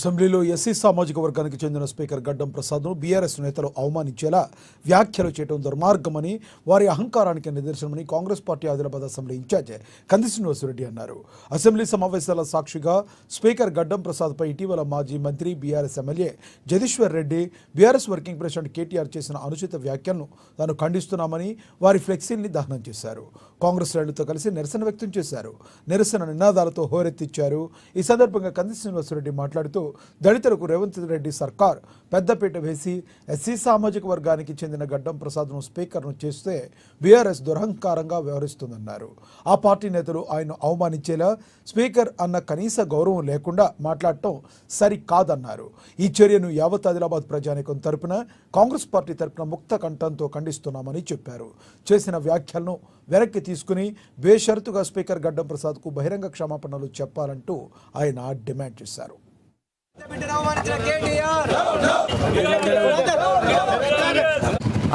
అసెంబ్లీలో ఎస్సీ సామాజిక వర్గానికి చెందిన స్పీకర్ గడ్డం ప్రసాద్ను బీఆర్ఎస్ నేతలు అవమానించేలా వ్యాఖ్యలు చేయడం దుర్మార్గమని, వారి అహంకారానికి నిదర్శనమని Congress party Adilabad assembly incharge Kandi Srinivasa Reddy అన్నారు. అసెంబ్లీ సమావేశాల సాక్షిగా స్పీకర్ గడ్డం ప్రసాద్పై ఇటీవల మాజీ మంత్రి BRS MLA Jagadishwar Reddy, BRS working president KTR చేసిన అనుచిత వ్యాఖ్యలను తాను ఖండిస్తున్నామని వారి ఫ్లెక్సీల్ని దహనం చేశారు. కాంగ్రెస్ శ్రేణులతో కలిసి నిరసన వ్యక్తం చేశారు. నిరసన నినాదాలతో హోరెత్తిచ్చారు. ఈ సందర్భంగా కంది శ్రీనివాసరెడ్డి మాట్లాడుతూ దళితులకు రేవంత్ రెడ్డి సర్కార్ పెద్దపీట వేసి ఎస్సీ సామాజిక వర్గానికి చెందిన గడ్డం ప్రసాద్ను స్పీకర్ను చేస్తే బీఆర్ఎస్ దురహంకారంగా వ్యవహరిస్తుందన్నారు. ఆ పార్టీ నేతలు ఆయన అవమానించేలా స్పీకర్ అన్న కనీస గౌరవం లేకుండా మాట్లాడటం సరికాదన్నారు. ఈ చర్యను యావత్ ఆదిలాబాద్ ప్రజానీకం తరపున కాంగ్రెస్ పార్టీ తరపున ముక్త కంఠంతో ఖండిస్తున్నామని చెప్పారు. చేసిన వ్యాఖ్యలను వెనక్కి తీసుకుని బేషరతుగా స్పీకర్ గడ్డం ప్రసాద్కు బహిరంగ క్షమాపణలు చెప్పాలంటూ ఆయన డిమాండ్ చేశారు.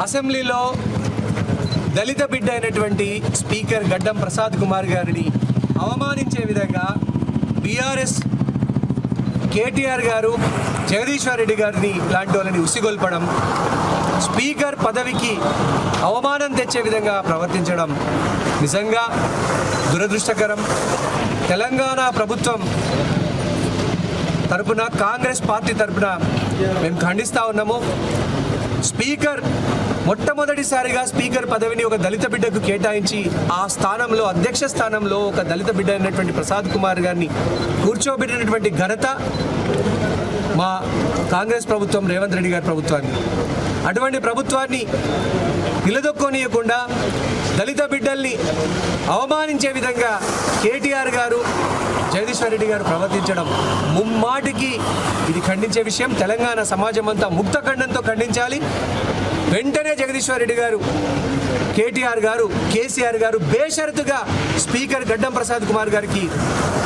అసెంబ్లీలో దళిత బిడ్డ అయినటువంటి స్పీకర్ గడ్డం ప్రసాద్ కుమార్ గారిని అవమానించే విధంగా బీఆర్ఎస్ కేటీఆర్ గారు జగదీశ్వర్ రెడ్డి గారిని లాంటి వాళ్ళని ఉసిగొల్పడం, స్పీకర్ పదవికి అవమానం తెచ్చే విధంగా ప్రవర్తించడం నిజంగా దురదృష్టకరం. తెలంగాణ ప్రభుత్వం తరపున, కాంగ్రెస్ పార్టీ తరపున మేము ఖండిస్తూ ఉన్నాము. స్పీకర్ మొట్టమొదటిసారిగా స్పీకర్ పదవిని ఒక దళిత బిడ్డకు కేటాయించి ఆ స్థానంలో, అధ్యక్ష స్థానంలో ఒక దళిత బిడ్డ అయినటువంటి ప్రసాద్ కుమార్ గారిని కూర్చోబెట్టినటువంటి ఘనత మా కాంగ్రెస్ ప్రభుత్వం, రేవంత్ రెడ్డి గారి ప్రభుత్వాన్ని. అటువంటి ప్రభుత్వాన్ని నిలదొక్కోనియకుండా దళిత బిడ్డల్ని అవమానించే విధంగా కేటీఆర్ గారు, జగదీశ్వర్ రెడ్డి గారు ప్రవర్తించడం ముమ్మాటికి ఇది ఖండించే విషయం. తెలంగాణ సమాజం అంతా ముక్త ఖండంతో ఖండించాలి. వెంటనే జగదీశ్వర్ రెడ్డి గారు, కేటీఆర్ గారు, కేసీఆర్ గారు బేషరతుగా స్పీకర్ గడ్డం ప్రసాద్ కుమార్ గారికి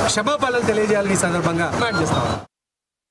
క్షమాపణలు తెలియజేయాలని ఈ సందర్భంగా డిమాండ్ చేస్తాం.